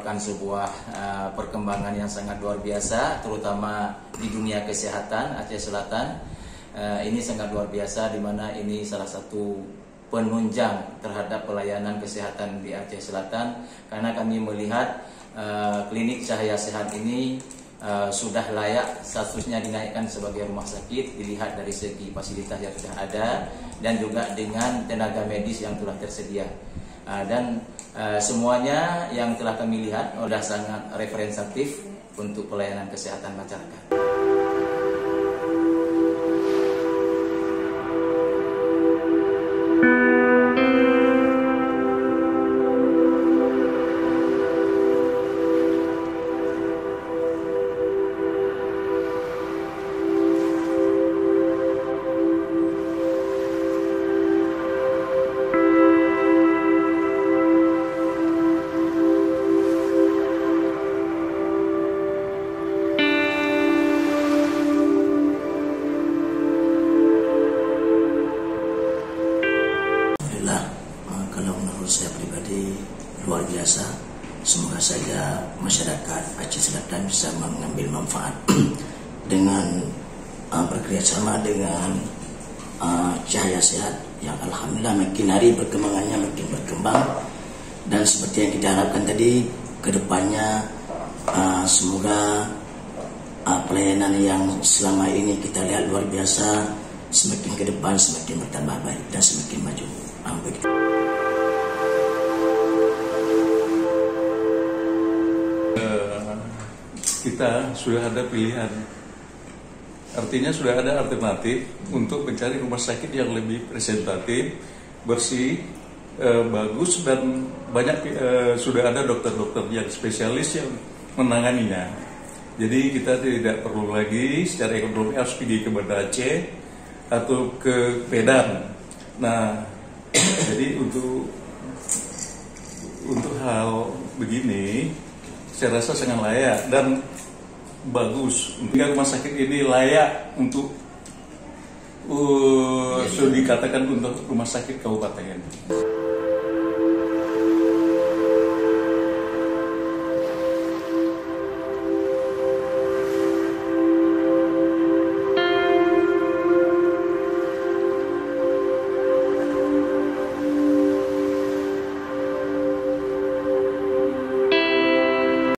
merupakan sebuah perkembangan yang sangat luar biasa, terutama di dunia kesehatan Aceh Selatan. Ini sangat luar biasa, di mana ini salah satu penunjang terhadap pelayanan kesehatan di Aceh Selatan, karena kami melihat klinik Cahaya Sehat ini sudah layak statusnya dinaikkan sebagai rumah sakit, dilihat dari segi fasilitas yang sudah ada dan juga dengan tenaga medis yang telah tersedia. Dan semuanya yang telah kami lihat sudah sangat representatif untuk pelayanan kesehatan masyarakat. Kalau menurut saya pribadi luar biasa. Semoga saja masyarakat Aceh Selatan bisa mengambil manfaat dengan bekerjasama dengan Cahaya Sehat yang alhamdulillah makin hari perkembangannya makin berkembang, dan seperti yang kita harapkan tadi kedepannya semoga pelayanan yang selama ini kita lihat luar biasa semakin ke depan semakin bertambah baik dan semakin maju. Kita sudah ada pilihan, artinya sudah ada alternatif untuk mencari rumah sakit yang lebih presentatif, bersih, bagus, dan banyak sudah ada dokter-dokter yang spesialis yang menanganinya. Jadi kita tidak perlu lagi secara ekonomi harus pergi ke Banda Aceh atau ke Medan. Nah, jadi untuk hal begini saya rasa sangat layak dan bagus. Rumah sakit ini layak untuk sudah dikatakan untuk rumah sakit kabupaten.